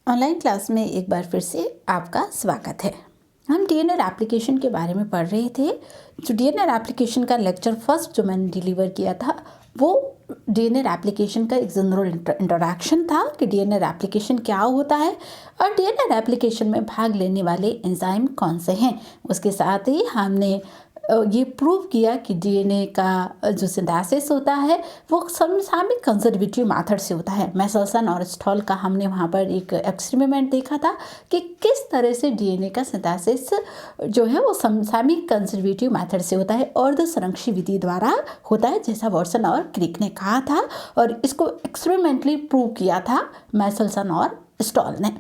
Online class में एक बार फिर से आपका स्वागत है। हम डीएनआर एप्लीकेशन के बारे में पढ़ रहे थे। जो डीएनआर एप्लीकेशन का लेक्चर फर्स्ट जो मैंने डिलीवर किया था वो डीएनआर एप्लीकेशन का एक जनरल इंट्रोडक्शन था कि डीएनआर एप्लीकेशन क्या होता है और डीएनआर एप्लीकेशन में भाग लेने वाले एंजाइम कौन से हैं। उसके साथ ही हमने ये प्रूव किया कि डीएनए का जो सिंथेसिस होता है वो समसामयिक कंजर्वेटिव मेथड से होता है। मेसेल्सन और स्टॉल का हमने वहाँ पर एक एक्सपेरिमेंट देखा था कि किस तरह से डीएनए का सिंथेसिस जो है वो समसामयिक कंजर्वेटिव मेथड से होता है, अर्ध संरक्षी विधि द्वारा होता है, जैसा वाटसन और क्रिक ने कहा था और इसको एक्सपेरिमेंटली प्रूव किया था मेसेल्सन और स्टॉल ने।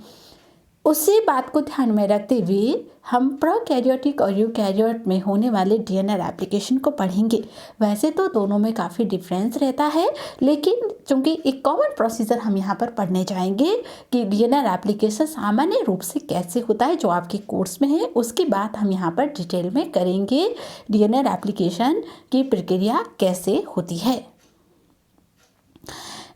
उसी बात को ध्यान में रखते हुए हम प्रोकैरियोटिक और यूकैरियोट में होने वाले डीएनआर एप्लीकेशन को पढ़ेंगे। वैसे तो दोनों में काफ़ी डिफरेंस रहता है, लेकिन चूंकि एक कॉमन प्रोसीजर हम यहाँ पर पढ़ने जाएंगे कि डीएनआर एप्लीकेशन सामान्य रूप से कैसे होता है, जो आपके कोर्स में है उसकी बात हम यहाँ पर डिटेल में करेंगे। डीएनआर एप्लीकेशन की प्रक्रिया कैसे होती है।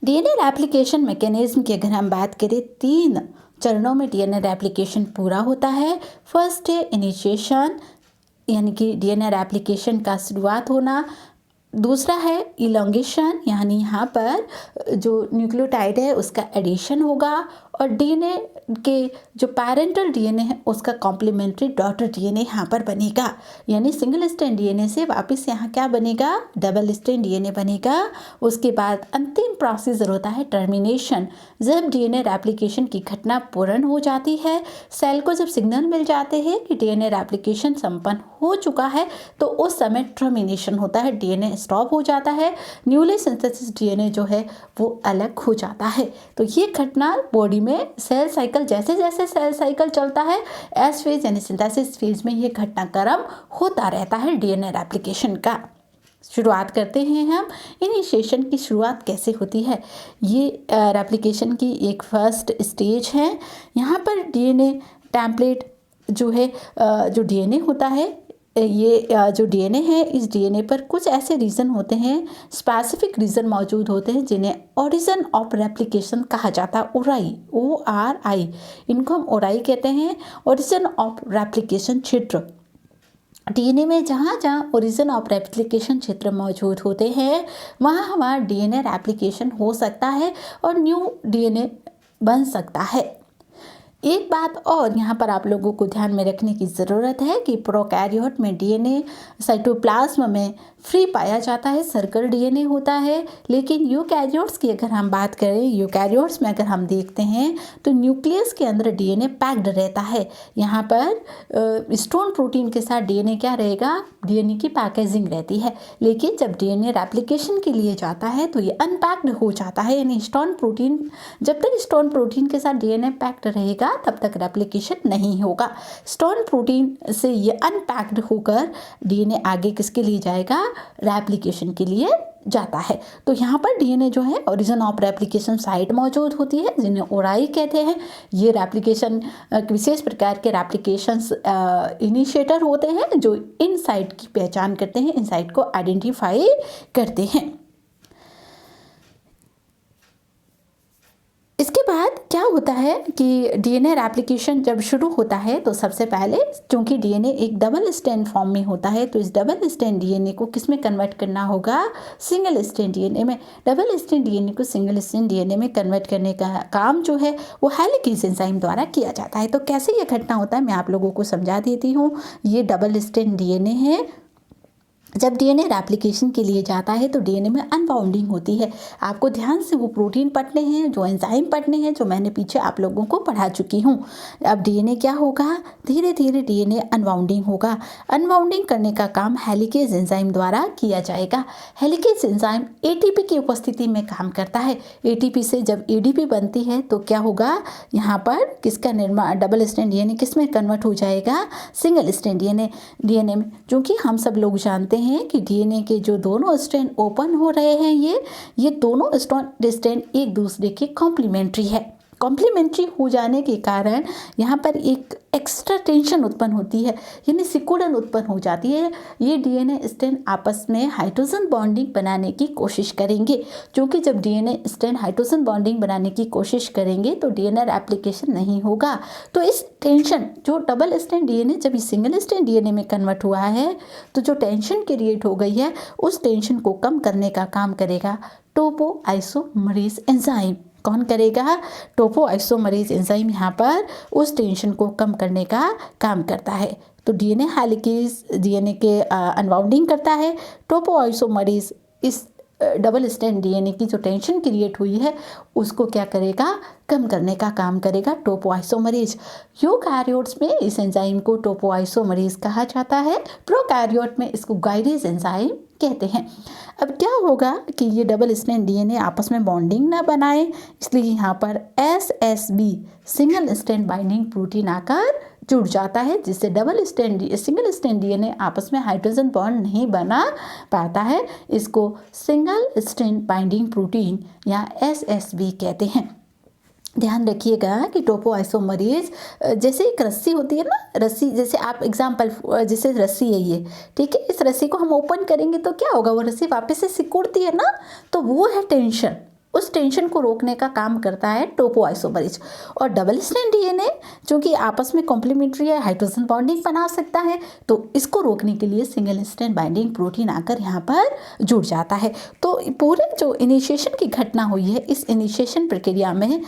डीएनआर एप्लीकेशन मैकेनिज्म की अगर हम बात करें, 3 चरणों में डीएनआर एप्लीकेशन पूरा होता है। फर्स्ट है इनिशिएशन, यानी कि डीएनआर एप्लीकेशन का शुरुआत होना। दूसरा है इलोंगेशन, यानी यहाँ पर जो न्यूक्लियोटाइड है उसका एडिशन होगा और डीएनए के जो पैरेंटल डीएनए है उसका कॉम्प्लीमेंट्री डॉटर डीएनए यहाँ पर बनेगा, यानी सिंगल स्ट्रैंड डीएनए से वापस यहाँ क्या बनेगा, डबल स्ट्रैंड डीएनए बनेगा। उसके बाद अंतिम प्रोसीजर होता है टर्मिनेशन। जब डीएनए एप्लीकेशन की घटना पूर्ण हो जाती है, सेल को जब सिग्नल मिल जाते हैं कि डीएनए एप्लीकेशन संपन्न हो चुका है, तो उस समय टर्मिनेशन होता है, डीएनए स्टॉप हो जाता है, न्यूली सिंथेसिस डीएनए जो है वो अलग हो जाता है। तो ये घटना बॉडी में सेल साइकिल, जैसे जैसे सेल साइकिल चलता है, एस फेज यानी सिंथेसिस फेज में ये घटनाक्रम होता रहता है डीएनए एप्लीकेशन का। शुरुआत करते हैं हम। इनिशिएशन की शुरुआत कैसे होती है, ये एप्लीकेशन की एक फर्स्ट स्टेज है। यहाँ पर डीएनए टेम्पलेट जो है, जो डीएनए होता है, ये जो डीएनए है, इस डीएनए पर कुछ ऐसे रीजन होते हैं, स्पेसिफिक रीजन मौजूद होते हैं जिन्हें ओरिजिन ऑफ रेप्लिकेशन कहा जाता है। ओराई, ORI, इनको हम ओराई कहते हैं, ओरिजिन ऑफ रेप्लिकेशन क्षेत्र। डीएनए में जहाँ जहाँ ओरिजिन ऑफ रेप्लिकेशन क्षेत्र मौजूद होते हैं वहाँ हमारा डीएनए रेप्लिकेशन हो सकता है और न्यू डीएनए बन सकता है। एक बात और यहाँ पर आप लोगों को ध्यान में रखने की ज़रूरत है कि प्रोकैरियोट में डीएनए साइटोप्लाज्म में फ्री पाया जाता है, सर्कल डीएनए होता है। लेकिन यूकैरियोट्स की अगर हम बात करें, यूकैरियोट्स में अगर हम देखते हैं तो न्यूक्लियस के अंदर डीएनए पैक्ड रहता है। यहाँ पर स्टोन प्रोटीन के साथ डीएनए क्या रहेगा, डीएनए की पैकेजिंग रहती है। लेकिन जब डीएनए रेप्लिकेशन के लिए जाता है तो ये अनपैक्ड हो जाता है, यानी स्टोन प्रोटीन, जब तक स्टोन प्रोटीन के साथ डीएनए पैक्ड रहेगा तब तक रेप्लिकेशन नहीं होगा। स्टोन प्रोटीन से ये अनपैक्ड होकर डीएनए आगे किसके लिए जाएगा, रेप्लिकेशन के लिए जाता है। तो यहाँ पर डीएनए जो है ओरिजिन ऑफ रेप्लिकेशन साइट मौजूद होती है, जिन्हें ओराई कहते हैं। ये रेप्लिकेशन विशेष प्रकार के रेप्लिकेशंस इनिशिएटर होते हैं जो इन साइट की पहचान करते हैं, इन साइट को आइडेंटिफाई करते हैं। इसके बाद क्या होता है कि डीएनए एप्लीकेशन जब शुरू होता है तो सबसे पहले, क्योंकि डीएनए एक डबल स्ट्रैंड फॉर्म में होता है, तो इस डबल स्ट्रैंड डीएनए को किस में कन्वर्ट करना होगा, सिंगल स्ट्रैंड डीएनए में। डबल स्ट्रैंड डीएनए को सिंगल स्ट्रैंड डीएनए में कन्वर्ट करने का काम जो है वो हेलिकेज एंजाइम द्वारा किया जाता है। तो कैसे ये घटना होता है मैं आप लोगों को समझा देती हूँ। ये डबल स्ट्रैंड डीएनए है, जब डीएनए रेप्लिकेशन के लिए जाता है तो डीएनए में अनबाउंडिंग होती है। आपको ध्यान से वो प्रोटीन पढ़ने हैं, जो एंजाइम पढ़ने हैं, जो मैंने पीछे आप लोगों को पढ़ा चुकी हूँ। अब डीएनए क्या होगा, धीरे धीरे डीएनए अनबाउंडिंग होगा। अनबाउंडिंग करने का काम हेलिकेज एंजाइम द्वारा किया जाएगा। हेलिकेज एंजाइम एटीपी की उपस्थिति में काम करता है। एटीपी से जब एडीपी बनती है तो क्या होगा, यहाँ पर किसका निर्माण, डबल स्ट्रैंड डीएनए किस में कन्वर्ट हो जाएगा, सिंगल स्ट्रैंड डीएनए में। क्योंकि हम सब लोग जानते हैं कि डीएनए के जो दोनों स्ट्रैंड ओपन हो रहे हैं, ये दोनों स्ट्रैंड एक दूसरे के कॉम्प्लीमेंट्री है। कॉम्प्लीमेंट्री हो जाने के कारण यहाँ पर एक एक्स्ट्रा टेंशन उत्पन्न होती है, यानी सिकुड़न उत्पन्न हो जाती है। ये डीएनए स्ट्रैंड आपस में हाइड्रोजन बॉन्डिंग बनाने की कोशिश करेंगे, क्योंकि जब डीएनए स्ट्रैंड हाइड्रोजन बॉन्डिंग बनाने की कोशिश करेंगे तो डीएनए रेप्लिकेशन नहीं होगा। तो इस टेंशन, जो डबल स्ट्रैंड डीएनए जब इस सिंगल स्ट्रैंड डीएनए में कन्वर्ट हुआ है तो जो टेंशन क्रिएट हो गई है उस टेंशन को कम करने का काम करेगा टोपोआइसोमरेज एंजाइम। कौन करेगा? टोपोआइसोमरेज एंजाइम यहाँ पर उस टेंशन को कम करने का काम करता है। तो डीएनए हेलिकेज डीएनए के अनबाउंडिंग करता है। टोपोआइसोमरेज इस डबल स्ट्रैंड डीएनए की जो टेंशन क्रिएट हुई है उसको क्या करेगा? कम करने का काम करेगा टोपोआइसोमरेज। यूकैरियोट्स में इस एंजाइम को टोपोआइसोमरेज कहा जाता है, प्रोकैरियोट में इसको गाइडेज एंजाइम कहते हैं। अब क्या होगा कि ये डबल स्ट्रैंड डीएनए आपस में बॉन्डिंग ना बनाए, इसलिए यहाँ पर SSB single strand binding protein आकर जुड़ जाता है, जिससे सिंगल स्ट्रैंड डीएनए आपस में हाइड्रोजन बॉन्ड नहीं बना पाता है। इसको सिंगल स्ट्रैंड बाइंडिंग प्रोटीन या SSB कहते हैं। ध्यान रखिएगा कि टोपोआइसोमरेज जैसे एक रस्सी होती है ना, रस्सी जैसे आप एग्जाम्पल, जैसे रस्सी है ये, ठीक है, इस रस्सी को हम ओपन करेंगे तो क्या होगा? वो रस्सी वापस से सिकुड़ती है ना, तो वो है टेंशन। उस टेंशन को रोकने का काम करता है टोपोआइसोमरेज। और डबल स्ट्रैंड डीएनए जो कि आपस में कॉम्प्लीमेंट्री है, हाइड्रोजन बॉन्डिंग बना सकता है, तो इसको रोकने के लिए सिंगल स्ट्रैंड बाइंडिंग प्रोटीन आकर यहाँ पर जुड़ जाता है। तो पूरे जो इनिशिएशन की घटना हुई है, इस इनिशिएशन प्रक्रिया में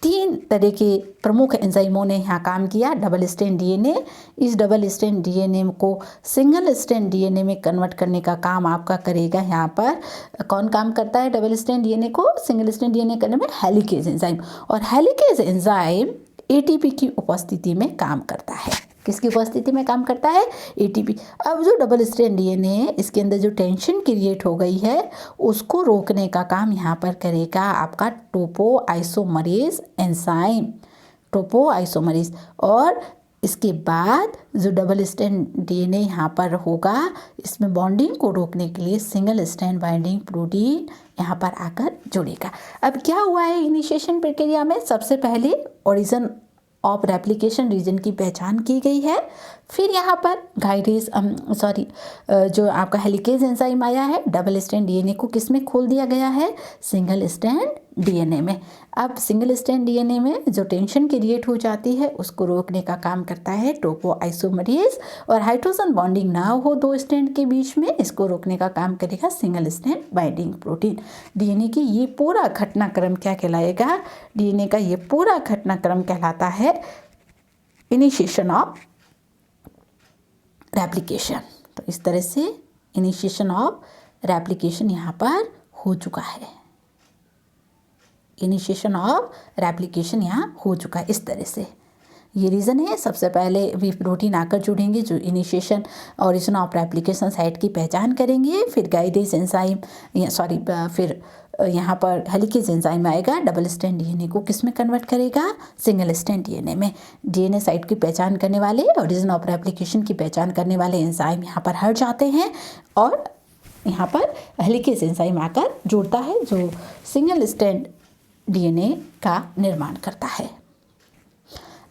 3 तरह के प्रमुख एंजाइमों ने यहाँ काम किया। डबल स्ट्रैंड डीएनए, इस डबल स्ट्रैंड डीएनए को सिंगल स्ट्रैंड डीएनए में कन्वर्ट करने का काम आपका करेगा। यहाँ पर कौन काम करता है डबल स्ट्रैंड डीएनए को सिंगल स्ट्रैंड डीएनए करने में? Helicase enzyme. और हेलिकेज एंजाइम एटीपी की उपस्थिति में काम करता है। किसकी उपस्थिति में काम करता है? एटीपी। अब जो डबल स्ट्रैंड डीएनए, इसके अंदर जो टेंशन क्रिएट हो गई है उसको रोकने का काम यहाँ पर करेगा आपका टोपोआइसोमरेज एंजाइम, टोपोआइसोमरेज। और इसके बाद जो डबल स्ट्रैंड डीएनए यहाँ पर होगा, इसमें बॉन्डिंग को रोकने के लिए सिंगल स्ट्रैंड बाइंडिंग प्रोटीन यहाँ पर आकर जुड़ेगा। अब क्या हुआ है इनिशिएशन प्रक्रिया में? सबसे पहले ओरिजिन ऑफ रेप्लिकेशन रीजन की पहचान की गई है। फिर यहाँ पर जो आपका हेलिकेज एंजाइम आया है, डबल स्ट्रैंड डीएनए को किस में खोल दिया गया है? सिंगल स्ट्रैंड डीएनए में। अब सिंगल स्ट्रैंड डीएनए में जो टेंशन क्रिएट हो जाती है उसको रोकने का काम करता है टोपोआइसोमरेज। और हाइड्रोजन बॉन्डिंग ना हो 2 स्ट्रैंड के बीच में, इसको रोकने का काम करेगा single strand binding protein. DNA की ये पूरा घटनाक्रम क्या कहलाएगा? डीएनए का ये पूरा घटनाक्रम कहलाता है इनिशिएशन ऑफ रेप्लिकेशन। तो इस तरह से इनिशिएशन ऑफ रेप्लिकेशन यहाँ पर हो चुका है। इनिशिएशन ऑफ रेप्लिकेशन यहाँ हो चुका है। इस तरह से ये रीज़न है। सबसे पहले वी प्रोटीन आकर जुड़ेंगे जो initiation origin of replication site की पहचान करेंगे। फिर गाइडेज एंजाइम फिर यहाँ पर हेलिकेज एंजाइम आएगा, डबल स्ट्रैंड डीएनए को किस में कन्वर्ट करेगा? सिंगल स्ट्रैंड डीएनए में। डीएनए साइट की पहचान करने वाले, ओरिजिन ऑफ रेप्लिकेशन की पहचान करने वाले एंजाइम यहाँ पर हट जाते हैं और यहाँ पर हेलिकेज एंजाइम आकर जुड़ता है जो सिंगल स्ट्रैंड डीएनए का निर्माण करता है।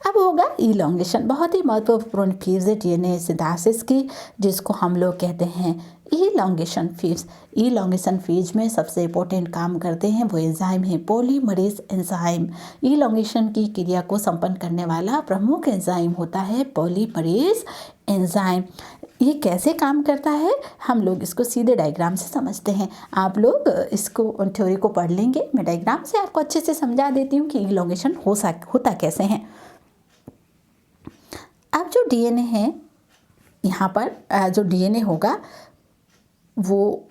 अब होगा इलॉन्गेशन। बहुत ही महत्वपूर्ण फेज है डीएनए सिंथेसिस की, जिसको हम लोग कहते हैं इलॉन्गेशन फेज। इलॉन्गेशन फेज में सबसे इंपॉर्टेंट काम करते हैं वो एंजाइम है पॉलीमरेज एंजाइम। इलॉन्गेशन की क्रिया को संपन्न करने वाला प्रमुख एंजाइम होता है पॉलीमरेज एंजाइम। ये कैसे काम करता है हम लोग इसको सीधे डायग्राम से समझते हैं। आप लोग इसको थ्योरी को पढ़ लेंगे, मैं डायग्राम से आपको अच्छे से समझा देती हूँ कि इलॉन्गेशन होता कैसे है। अब जो डीएनए है यहाँ पर जो डीएनए होगा वो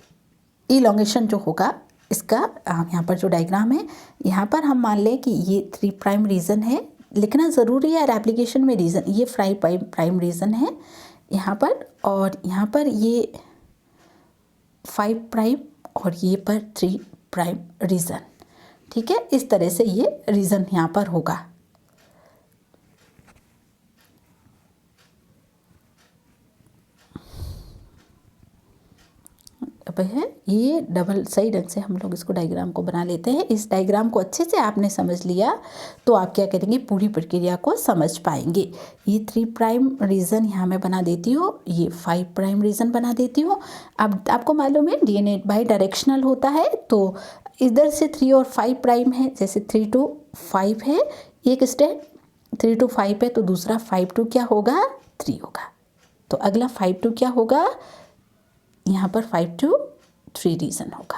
इलॉन्गेशन जो होगा इसका यहाँ पर जो डायग्राम है, यहाँ पर हम मान लें कि ये 3 प्राइम रीजन है। लिखना ज़रूरी है एप्लीकेशन में रीजन, ये 5 प्राइम रीजन है यहाँ पर, और यहाँ पर ये 5 प्राइम और ये पर 3 प्राइम रीजन। ठीक है, इस तरह से ये रीजन यहाँ पर होगा। अब है ये डबल सही ढंग से हम लोग इसको डायग्राम को बना लेते हैं। इस डायग्राम को अच्छे से आपने समझ लिया तो आप क्या करेंगे, पूरी प्रक्रिया को समझ पाएंगे। ये 3 प्राइम रीजन यहाँ मैं बना देती हूँ, ये 5 प्राइम रीजन बना देती हूँ। अब आपको मालूम है DNA बाई डायरेक्शनल होता है, तो इधर से 3 और 5 प्राइम है, जैसे 3 to 5 है एक स्टेप, 3 to 5 है तो दूसरा 5 to क्या होगा, 3 होगा। तो अगला 5 to क्या होगा, यहाँ पर 5 to 3 रीजन होगा।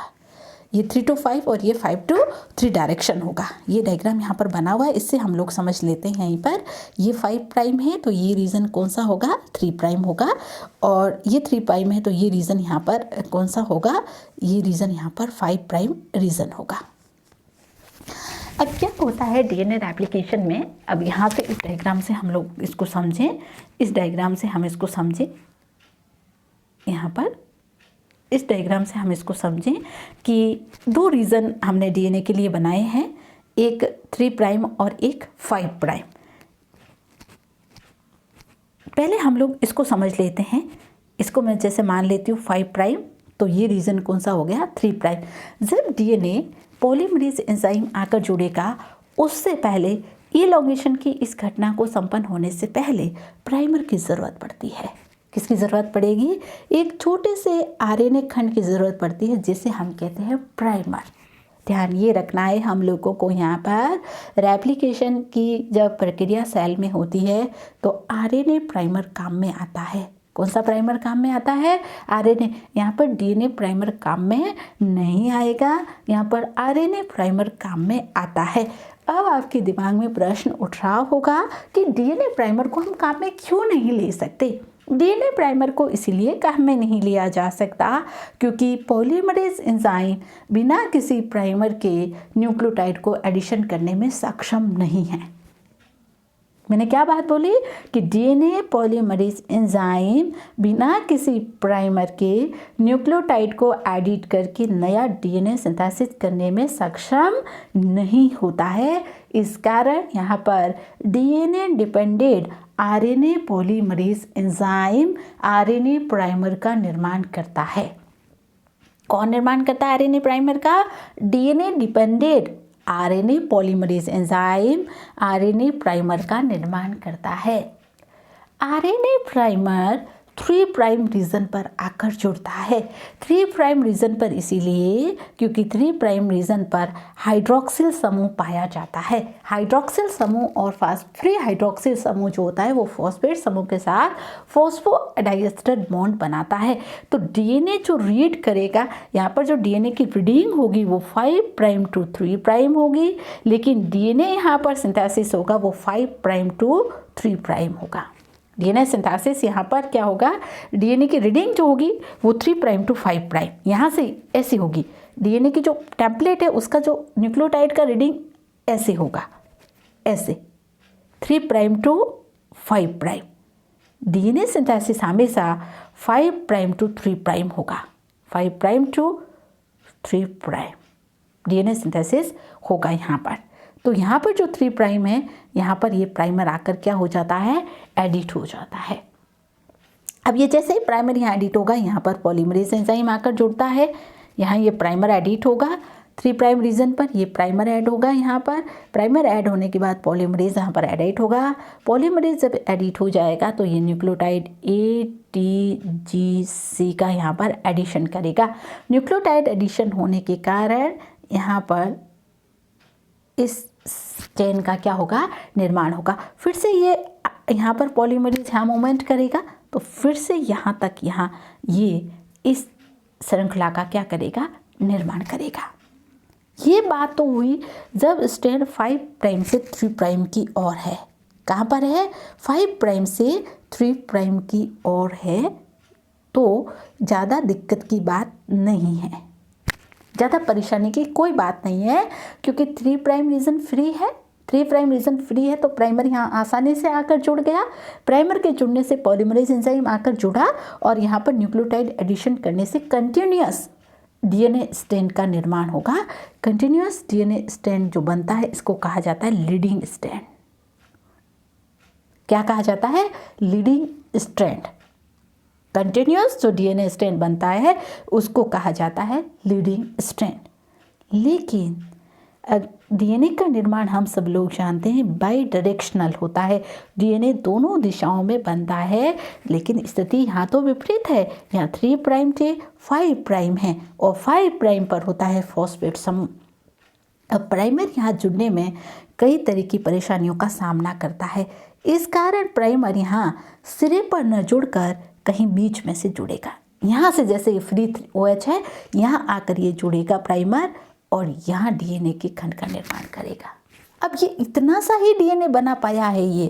ये 3 to 5 और ये 5 to 3 डायरेक्शन होगा। ये डायग्राम यहाँ पर बना हुआ है, इससे हम लोग समझ लेते हैं। यहीं पर ये 5 प्राइम है तो ये रीजन कौन सा होगा, 3 प्राइम होगा, और ये 3 प्राइम है तो ये रीजन यहाँ पर कौन सा होगा, ये रीजन यहाँ पर 5 प्राइम रीजन होगा। अब क्या होता है DNA रेप्लिकेशन में, अब यहाँ से इस डायग्राम से हम लोग इसको समझें, इस डायग्राम से हम इसको समझें, यहाँ पर इस डायग्राम से हम इसको समझें कि 2 रीजन हमने DNA के लिए बनाए हैं, एक 3 प्राइम और एक 5 प्राइम। पहले हम लोग इसको समझ लेते हैं। इसको मैं जैसे मान लेती हूँ 5 प्राइम, तो ये रीजन कौन सा हो गया, 3 प्राइम। जब DNA पॉलीमरेज एंजाइम आकर जुड़ेगा, उससे पहले इलॉन्गेशन की इस घटना को संपन्न होने से पहले प्राइमर की ज़रूरत पड़ती है। किसकी ज़रूरत पड़ेगी, एक छोटे से RNA खंड की ज़रूरत पड़ती है, जिसे हम कहते हैं प्राइमर। ध्यान ये रखना है हम लोगों को, यहाँ पर रेप्लिकेशन की जब प्रक्रिया सेल में होती है तो RNA प्राइमर काम में आता है। कौन सा प्राइमर काम में आता है, RNA। यहाँ पर DNA प्राइमर काम में नहीं आएगा, यहाँ पर RNA प्राइमर काम में आता है। अब आपके दिमाग में प्रश्न उठ रहा होगा कि DNA प्राइमर को हम काम में क्यों नहीं ले सकते। DNA प्राइमर को इसीलिए काम में नहीं लिया जा सकता क्योंकि पॉलीमरेज एंजाइम बिना किसी प्राइमर के न्यूक्लियोटाइड को एडिशन करने में सक्षम नहीं है। मैंने क्या बात बोली कि DNA पॉलीमरेज एंजाइम बिना किसी प्राइमर के न्यूक्लियोटाइड को एडिट करके नया DNA सिंथेसिस करने में सक्षम नहीं होता है। इस कारण यहाँ पर DNA dependent RNA polymerase enzyme RNA primer का निर्माण करता है। कौन निर्माण करता है RNA प्राइमर का, DNA dependent RNA polymerase enzyme RNA primer का निर्माण करता है। RNA प्राइमर 3 प्राइम रीजन पर आकर जुड़ता है। 3 प्राइम रीजन पर इसीलिए क्योंकि 3 प्राइम रीजन पर हाइड्रोक्सिल समूह पाया जाता है। हाइड्रोक्सिल समूह और फ्री हाइड्रोक्सिल समूह जो होता है वो फॉस्फेट समूह के साथ फॉस्फोडाइएस्टर बॉन्ड बनाता है। तो DNA जो रीड करेगा, यहाँ पर जो DNA की रीडिंग होगी वो 5 प्राइम टू 3 प्राइम होगी, लेकिन DNA यहाँ पर सिंथेसिस होगा वो 5 प्राइम टू 3 प्राइम होगा। DNA सिंथेसिस यहाँ पर क्या होगा, DNA की रीडिंग जो होगी वो 3 प्राइम टू 5 प्राइम यहाँ से ऐसी होगी। DNA की जो टेम्पलेट है उसका जो न्यूक्लियोटाइड का रीडिंग ऐसे होगा, ऐसे 3 prime to 5 prime. DNA synthesis हमेशा 5 प्राइम टू 3 प्राइम होगा, 5 prime to 3 prime DNA synthesis होगा यहाँ पर। तो यहाँ पर जो 3 प्राइम है, यहाँ पर ये प्राइमर आकर क्या हो जाता है, एडिट हो जाता है। अब ये जैसे ही प्राइमर यहाँ एडिट होगा, यहाँ पर पॉलीमरेज एंजाइम आकर जुड़ता है, यहाँ ये प्राइमर एडिट होगा 3 प्राइम रीजन पर, ये प्राइमर ऐड होगा। यहाँ पर प्राइमर ऐड होने के बाद पॉलीमरेज यहाँ पर एडिट होगा। पॉलीमरेज जब एडिट हो जाएगा तो ये न्यूक्लियोटाइड ATGC का यहाँ पर एडिशन करेगा। न्यूक्लियोटाइड एडिशन होने के कारण यहाँ पर इस चेन का क्या होगा, निर्माण होगा। फिर से ये यहाँ पर पॉलीमरेज यहाँ मूवमेंट करेगा तो फिर से यहाँ तक यहाँ ये इस श्रृंखला का क्या करेगा, निर्माण करेगा। ये बात तो हुई जब स्ट्रैंड 5 प्राइम से 3 प्राइम की ओर है। कहाँ पर है, 5 प्राइम से 3 प्राइम की ओर है, तो ज़्यादा दिक्कत की बात नहीं है, ज़्यादा परेशानी की कोई बात नहीं है क्योंकि 3 प्राइम रीजन फ्री है। 3 प्राइम रीजन फ्री है तो प्राइमर यहाँ आसानी से आकर जुड़ गया। प्राइमर के जुड़ने से पॉलीमरेज एंजाइम आकर जुड़ा और यहाँ पर न्यूक्लियोटाइड एडिशन करने से कंटिन्यूअस DNA स्ट्रैंड का निर्माण होगा। कंटिन्यूअस DNA स्ट्रैंड जो बनता है इसको कहा जाता है लीडिंग स्ट्रैंड। क्या कहा जाता है, लीडिंग स्ट्रैंड। कंटिन्यूस जो डीएनए स्ट्रैंड बनता है उसको कहा जाता है लीडिंग स्ट्रैंड। लेकिन डीएनए का निर्माण हम सब लोग जानते हैं बाई डायरेक्शनल होता है, डीएनए दोनों दिशाओं में बनता है। लेकिन स्थिति यहाँ तो विपरीत है, यहाँ 3 प्राइम से 5 प्राइम है और 5 प्राइम पर होता है फॉस्फेट समूह। अब प्राइमर यहाँ जुड़ने में कई तरह की परेशानियों का सामना करता है। इस कारण प्राइमर यहाँ सिरे पर न जुड़कर कहीं बीच में से जुड़ेगा। यहाँ से जैसे ये फ्री OH है, यहाँ आकर ये जुड़ेगा प्राइमर और यहाँ डीएनए के खंड का निर्माण करेगा। अब ये इतना सा ही डीएनए बना पाया है ये।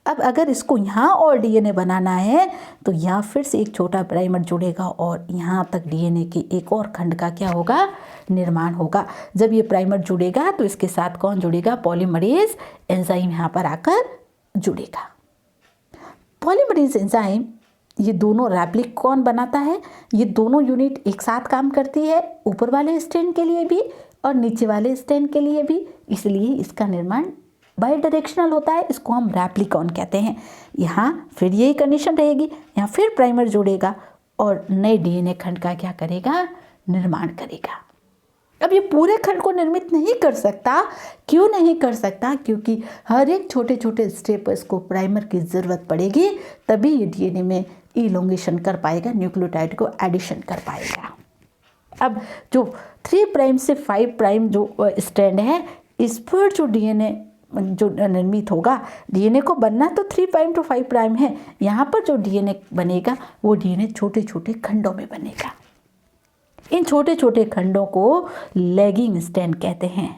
अब अगर इसको यहाँ और डीएनए बनाना है तो यहाँ फिर से एक छोटा प्राइमर जुड़ेगा और यहाँ तक डीएनए के एक और खंड का क्या होगा, निर्माण होगा। जब ये प्राइमर जुड़ेगा तो इसके साथ कौन जुड़ेगा, पॉलीमरेज एंजाइम यहाँ पर आकर जुड़ेगा। पॉलीमरेज एंजाइम ये दोनों रेप्लिक कौन बनाता है, ये दोनों यूनिट एक साथ काम करती है, ऊपर वाले स्ट्रैंड के लिए भी और नीचे वाले स्ट्रैंड के लिए भी, इसलिए इसका निर्माण बाई डायरेक्शनल होता है। इसको हम रेप्लिकॉन कहते हैं। यहाँ फिर यही कंडीशन रहेगी, यहाँ फिर प्राइमर जुड़ेगा और नए डीएनए खंड का क्या करेगा, निर्माण करेगा। अब ये पूरे खंड को निर्मित नहीं कर सकता। क्यों नहीं कर सकता, क्योंकि हर एक छोटे छोटे स्टेप को प्राइमर की ज़रूरत पड़ेगी, तभी ये डीएनए में इलोंगेशन कर पाएगा, न्यूक्लियोटाइड को एडिशन कर पाएगा। अब जो 3 प्राइम से 5 प्राइम जो स्ट्रैंड है, इस पर जो डीएनए जो निर्मित होगा, डीएनए को बनना तो 3 प्राइम टू 5 प्राइम है, यहाँ पर जो डीएनए बनेगा वो डीएनए छोटे छोटे खंडों में बनेगा। इन छोटे छोटे खंडों को लैगिंग स्ट्रैंड कहते हैं।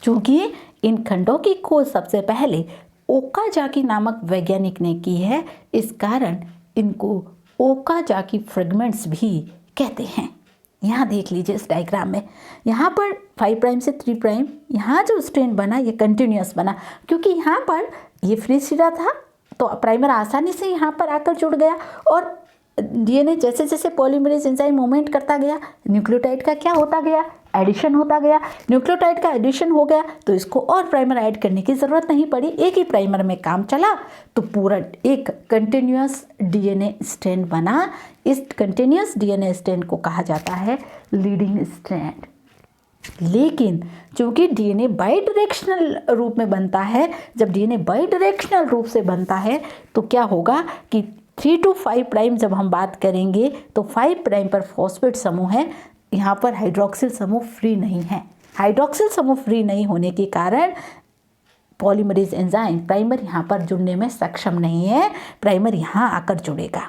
चूंकि इन खंडों की खोज सबसे पहले ओकाजाकी नामक वैज्ञानिक ने की है, इस कारण इनको ओकाजाकी फ्रेगमेंट्स भी कहते हैं। यहाँ देख लीजिए इस डायग्राम में, यहाँ पर 5 प्राइम से 3 प्राइम, यहाँ जो स्ट्रैंड बना ये कंटिन्यूस बना, क्योंकि यहाँ पर ये फ्री सिरा था तो प्राइमर आसानी से यहाँ पर आकर जुड़ गया और डीएनए जैसे जैसे पॉलीमरेज एंजाइम मूवमेंट करता गया, न्यूक्लियोटाइड का क्या होता गया, एडिशन होता गया। न्यूक्लियोटाइड का एडिशन हो गया तो इसको और प्राइमर ऐड करने की ज़रूरत नहीं पड़ी, एक ही प्राइमर में काम चला तो पूरा एक कंटिन्यूस डीएनए स्ट्रैंड बना। इस कंटिन्यूस डीएनए स्ट्रैंड को कहा जाता है लीडिंग स्ट्रैंड। लेकिन चूंकि डीएनए बाई डायरेक्शनल रूप में बनता है, जब डीएनए बाई डायरेक्शनल रूप से बनता है तो क्या होगा कि 3 to 5 प्राइम जब हम बात करेंगे तो 5 प्राइम पर फॉस्फेट समूह है, यहाँ पर हाइड्रोक्सिल समूह फ्री नहीं है। हाइड्रोक्सिल समूह फ्री नहीं होने के कारण पॉलीमरेज एंजाइम प्राइमर यहाँ पर जुड़ने में सक्षम नहीं है। प्राइमर यहाँ आकर जुड़ेगा,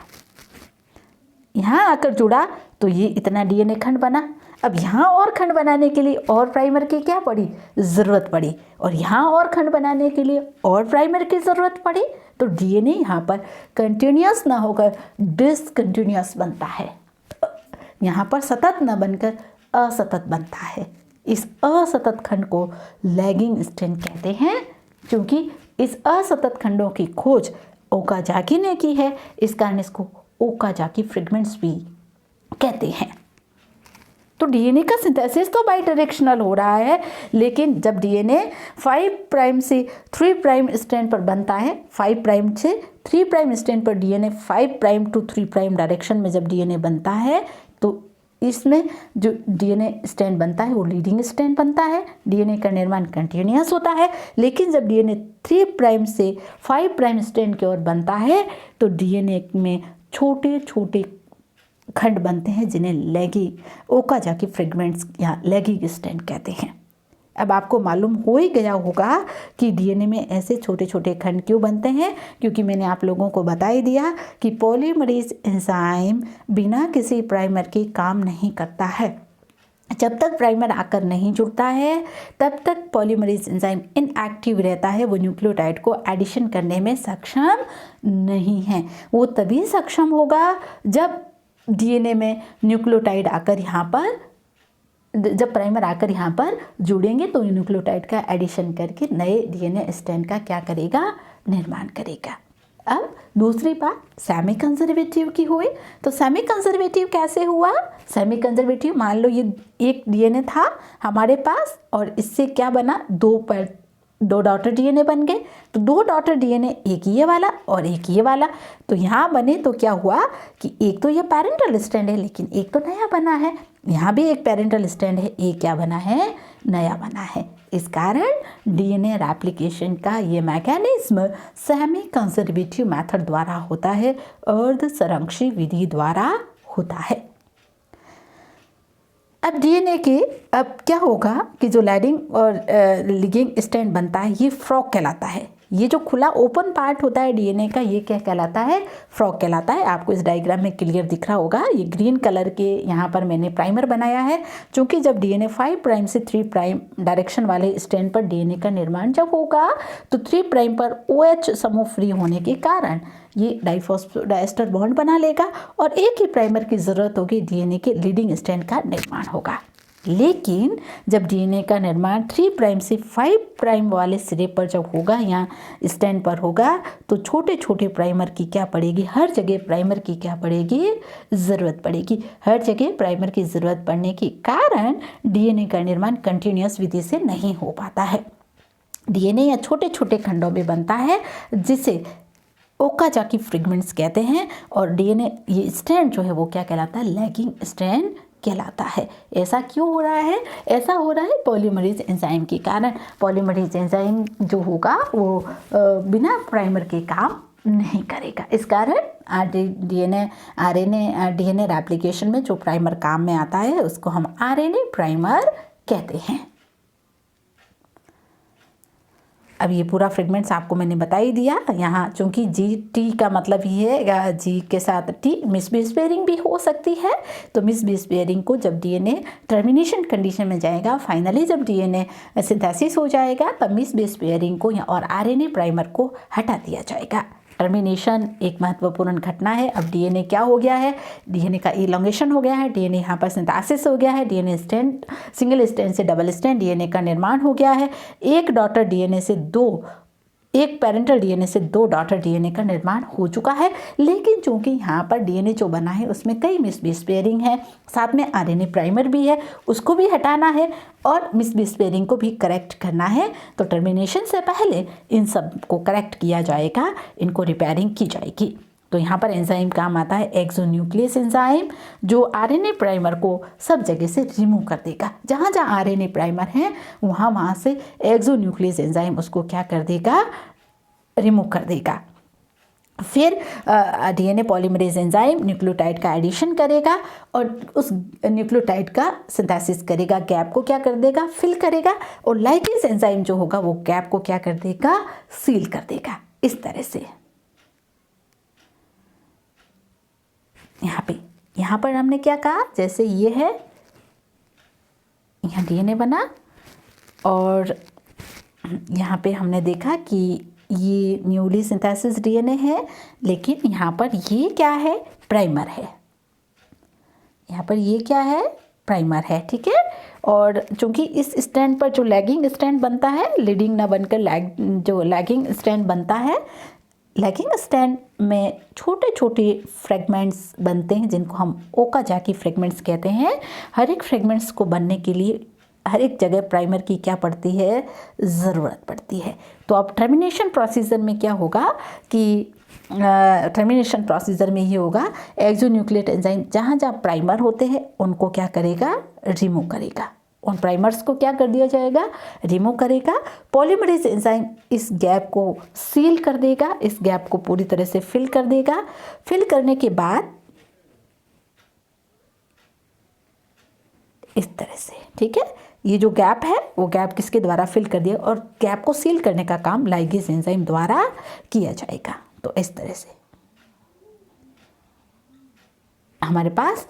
यहाँ आकर जुड़ा तो ये इतना डीएनए खंड बना। अब यहाँ और खंड बनाने के लिए और प्राइमर की क्या पड़ी, ज़रूरत पड़ी, और यहाँ और खंड बनाने के लिए और प्राइमर की ज़रूरत पड़ी, तो डीएनए यहाँ पर कंटिन्यूस ना होकर डिसकंटिन्यूस बनता है। यहाँ पर सतत न बनकर असतत बनता है। इस असतत खंड को लैगिंग स्ट्रैंड कहते हैं, क्योंकि इस असतत खंडों की खोज ओकाजाकी ने की है, इस कारण इसको ओकाजाकी फ्रेगमेंट्स भी कहते हैं। तो डीएनए का सिंथेसिस तो बाई डायरेक्शनल हो रहा है, लेकिन जब डीएनए 5 प्राइम से 3 प्राइम स्ट्रैंड पर बनता है, 5 प्राइम से 3 प्राइम स्ट्रैंड पर DNA 5 prime to 3 prime direction में जब डीएनए बनता है तो इसमें जो डीएनए स्ट्रैंड बनता है वो लीडिंग स्ट्रैंड बनता है। डीएनए का निर्माण कंटिन्यूस होता है। लेकिन जब डीएनए 3 प्राइम से 5 प्राइम स्ट्रैंड की ओर बनता है तो डीएनए में छोटे छोटे खंड बनते हैं, जिन्हें लैगी ओकाजाकी फ्रेगमेंट्स या लैगिंग स्ट्रैंड कहते हैं। अब आपको मालूम हो ही गया होगा कि डीएनए में ऐसे छोटे छोटे खंड क्यों बनते हैं, क्योंकि मैंने आप लोगों को बता ही दिया कि पॉलीमरेज एंजाइम बिना किसी प्राइमर के काम नहीं करता है। जब तक प्राइमर आकर नहीं जुड़ता है तब तक पॉलीमरेज एंजाइम इनएक्टिव रहता है, वो न्यूक्लियोटाइड को एडिशन करने में सक्षम नहीं है। वो तभी सक्षम होगा जब डीएनए में न्यूक्लियोटाइड आकर यहाँ पर, जब प्राइमर आकर यहाँ पर जुड़ेंगे तो न्यूक्लियोटाइड का एडिशन करके नए डीएनए स्ट्रैंड का क्या करेगा, निर्माण करेगा। अब दूसरी बात सेमी कंजर्वेटिव की हुई, तो सेमी कंजर्वेटिव कैसे हुआ। सेमी कंजर्वेटिव, मान लो ये एक डीएनए था हमारे पास और इससे क्या बना, 2 डॉटर डीएनए बन गए, तो 2 डॉटर डीएनए, एक ये वाला और एक ये वाला, तो यहाँ बने तो क्या हुआ कि एक तो ये पेरेंटल स्ट्रैंड है लेकिन एक तो नया बना है, यहाँ भी एक पेरेंटल स्ट्रैंड है, एक क्या बना है, नया बना है। इस कारण डीएनए रेप्लिकेशन का ये मैकेनिज्म सेमी कंजर्वेटिव मेथड द्वारा होता है, अर्ध संरक्षी विधि द्वारा होता है। अब डीएनए के अब क्या होगा कि जो लैडिंग और लिगेंग स्ट्रैंड बनता है ये फ्रॉग कहलाता है। ये जो खुला ओपन पार्ट होता है डीएनए का ये क्या कहलाता है, फ्रॉग कहलाता है। आपको इस डायग्राम में क्लियर दिख रहा होगा, ये ग्रीन कलर के यहाँ पर मैंने प्राइमर बनाया है, क्योंकि जब डीएनए 5 प्राइम से 3 प्राइम डायरेक्शन वाले स्ट्रैंड पर डीएनए का निर्माण जब होगा तो 3 प्राइम पर OH समूह फ्री होने के कारण ये डाइफॉस्फोडाइस्टर बॉन्ड बना लेगा और एक ही प्राइमर की ज़रूरत होगी, डीएनए के लीडिंग स्ट्रैंड का निर्माण होगा। लेकिन जब डीएनए का निर्माण 3 प्राइम से 5 प्राइम वाले सिरे पर जब होगा, यहाँ स्ट्रैंड पर होगा, तो छोटे छोटे प्राइमर की क्या पड़ेगी, हर जगह प्राइमर की क्या पड़ेगी, ज़रूरत पड़ेगी। हर जगह प्राइमर की ज़रूरत पड़ने के कारण डीएनए का निर्माण कंटिन्यूअस विधि से नहीं हो पाता है। डीएनए या छोटे छोटे खंडों में बनता है जिसे ओकाजाकी फ्रेगमेंट्स कहते हैं, और डीएनए ये स्ट्रैंड जो है वो क्या कहलाता है, लैगिंग स्ट्रैंड कहलाता है। ऐसा क्यों हो रहा है, ऐसा हो रहा है पॉलीमरेज एंजाइम के कारण। पॉलीमरेज एंजाइम जो होगा वो बिना प्राइमर के काम नहीं करेगा। इस कारण डीएनए रेप्लिकेशन में जो प्राइमर काम में आता है उसको हम आरएनए प्राइमर कहते हैं। अब ये पूरा फ्रेगमेंट्स आपको मैंने बता ही दिया। यहाँ चूँकि टी का मतलब ये है, जी के साथ टी मिसबेस पेयरिंग भी हो सकती है, तो मिसबेस पेयरिंग को जब डीएनए टर्मिनेशन कंडीशन में जाएगा, फाइनली जब डीएनए सिंथेसिस हो जाएगा, तब मिसबेस पेयरिंग को और आरएनए प्राइमर को हटा दिया जाएगा। टर्मिनेशन एक महत्वपूर्ण घटना है। अब डीएनए क्या हो गया है, डीएनए का इलोंगेशन हो गया है, डीएनए यहाँ पर सिंथेसिस हो गया है, डीएनए स्ट्रैंड सिंगल स्ट्रैंड से डबल स्ट्रैंड डीएनए का निर्माण हो गया है। एक पेरेंटल डीएनए से 2 डॉटर डीएनए का निर्माण हो चुका है। लेकिन चूंकि यहाँ पर डीएनए जो बना है उसमें कई मिसबेस पेयरिंग है, साथ में आरएनए प्राइमर भी है, उसको भी हटाना है और मिसबेस पेयरिंग को भी करेक्ट करना है। तो टर्मिनेशन से पहले इन सब को करेक्ट किया जाएगा, इनको रिपेयरिंग की जाएगी। तो यहाँ पर एंजाइम काम आता है एक्सोन्यूक्लियस एंजाइम, जो आरएनए प्राइमर को सब जगह से रिमूव कर देगा। जहाँ जहाँ आरएनए प्राइमर है वहाँ से एक्सोन्यूक्लियस एंजाइम उसको क्या कर देगा, रिमूव कर देगा। फिर डीएनए पॉलीमरेज एंजाइम न्यूक्लियोटाइड का एडिशन करेगा और उस न्यूक्लियोटाइड का सिंथेसिस करेगा, गैप को क्या कर देगा, फिल करेगा, और लाइगेज एंजाइम जो होगा वो गैप को क्या कर देगा, सील कर देगा। इस तरह से यहाँ पर हमने क्या कहा, जैसे ये है, यहाँ डीएनए बना और यहाँ पे हमने देखा कि ये न्यूली सिंथेसिस डीएनए है, लेकिन यहाँ पर ये क्या है, प्राइमर है। यहाँ पर ये क्या है, प्राइमर है, ठीक है। और चूंकि इस स्ट्रैंड पर जो लैगिंग स्ट्रैंड बनता है, लीडिंग ना बनकर जो लैगिंग स्ट्रैंड बनता है, लैगिंग स्ट्रैंड में छोटे छोटे फ्रेगमेंट्स बनते हैं जिनको हम ओकाजाकी फ्रेगमेंट्स कहते हैं। हर एक फ्रेगमेंट्स को बनने के लिए हर एक जगह प्राइमर की क्या पड़ती है, ज़रूरत पड़ती है। तो अब टर्मिनेशन प्रोसीजर में क्या होगा कि टर्मिनेशन प्रोसीजर में ये होगा, एक्सोन्यूक्लियट एंजाइम जहाँ जहाँ प्राइमर होते हैं उनको क्या करेगा, रिमूव करेगा। उन प्राइमर्स को क्या कर दिया जाएगा, रिमूव करेगा। पॉलीमरेज एंजाइम इस गैप को सील कर देगा, इस गैप को पूरी तरह से फिल कर देगा। फिल करने के बाद इस तरह से, ठीक है, ये जो गैप है वो गैप किसके द्वारा फिल कर दिया, और गैप को सील करने का काम लाइगेज एंजाइम द्वारा किया जाएगा। तो इस तरह से हमारे पास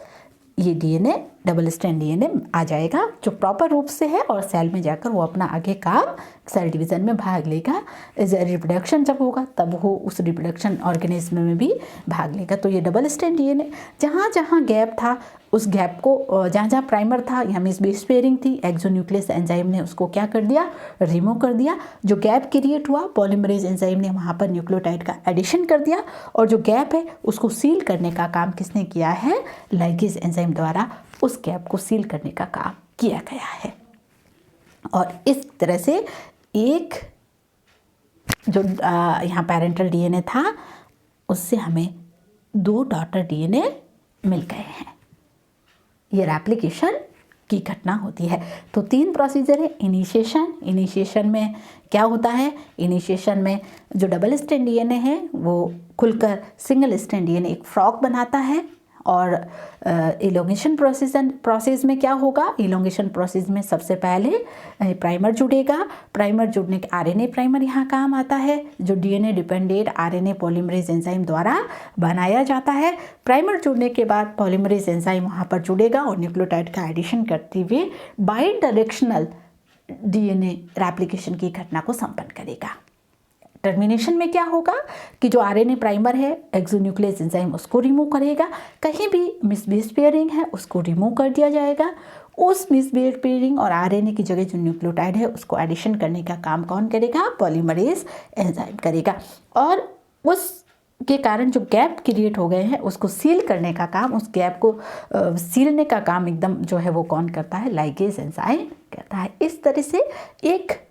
ये डीएनए डबल स्ट्रैंड डीएनए आ जाएगा जो प्रॉपर रूप से है, और सेल में जाकर वो अपना आगे काम सेल डिवीज़न में भाग लेगा। रिप्रोडक्शन जब होगा तब वो उस रिप्रोडक्शन ऑर्गेनिज्म में भी भाग लेगा। तो ये डबल स्ट्रैंड डीएनए जहाँ जहाँ गैप था उस गैप को, जहाँ जहाँ प्राइमर था यहाँ मिसबेस पेयरिंग थी, एक्सोन्यूक्लियस एंजाइम ने उसको क्या कर दिया, रिमूव कर दिया। जो गैप क्रिएट हुआ पॉलीमरेज एंजाइम ने वहाँ पर न्यूक्लियोटाइड का एडिशन कर दिया, और जो गैप है उसको सील करने का काम किसने किया है, लाइगेज एंजाइम द्वारा उस गैप को सील करने का काम किया गया है। और इस तरह से एक जो यहाँ पेरेंटल डीएनए था उससे हमें 2 डॉटर डीएनए मिल गए हैं। ये रेप्लिकेशन की घटना होती है। तो 3 प्रोसीजर है। इनिशिएशन में क्या होता है? इनिशिएशन में जो डबल स्ट्रैंड डीएनए है वो खुलकर सिंगल स्ट्रैंड डीएनए एक फ्रॉक बनाता है। और इलोंगेशन प्रोसेस में क्या होगा? इलोंगेशन प्रोसेस में सबसे पहले प्राइमर जुड़ेगा। प्राइमर जुड़ने के आरएनए प्राइमर यहाँ काम आता है, जो DNA dependent RNA polymerase enzyme द्वारा बनाया जाता है। प्राइमर जुड़ने के बाद पॉलीमरेज एंजाइम वहाँ पर जुड़ेगा और न्यूक्लियोटाइड का एडिशन करते हुए बाई डायरेक्शनल डीएनए रेप्लिकेशन की घटना को संपन्न करेगा। टर्मिनेशन में क्या होगा कि जो आरएनए प्राइमर है एक्सोन्यूक्लियस एंजाइम उसको रिमूव करेगा। कहीं भी मिसबेस पेयरिंग है उसको रिमूव कर दिया जाएगा। उस मिसबेस पेयरिंग और आरएनए की जगह जो न्यूक्लियोटाइड है उसको एडिशन करने का काम कौन करेगा? पॉलीमरेज एंजाइम करेगा। और उसके कारण जो गैप क्रिएट हो गए हैं उसको सील करने का काम, उस गैप को सीलने का काम एकदम जो है वो कौन करता है? लाइगेज एंजाइम करता है। इस तरह से एक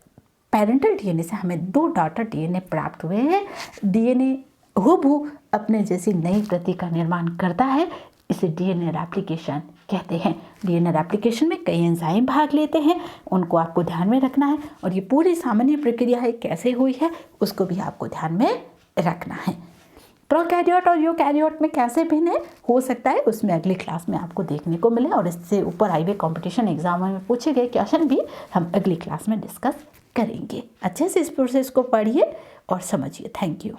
पेरेंटल डीएनए से हमें 2 डॉटर डीएनए प्राप्त हुए हैं। डीएनए हूबहू अपने जैसी नई प्रति का निर्माण करता है, इसे डीएनए रेप्लिकेशन कहते हैं। डीएनए रेप्लिकेशन में कई एंजाइम भाग लेते हैं, उनको आपको ध्यान में रखना है। और ये पूरी सामान्य प्रक्रिया है कैसे हुई है उसको भी आपको ध्यान में रखना है। प्रोकैरियोट और यूकैरियोट में कैसे भिन्न है हो सकता है उसमें अगली क्लास में आपको देखने को मिले, और इससे ऊपर आई हुए कॉम्पिटिशन एग्जाम में पूछे गए क्वेश्चन भी हम अगली क्लास में डिस्कस करेंगे। अच्छे से इस प्रोसेस को पढ़िए और समझिए। Thank you.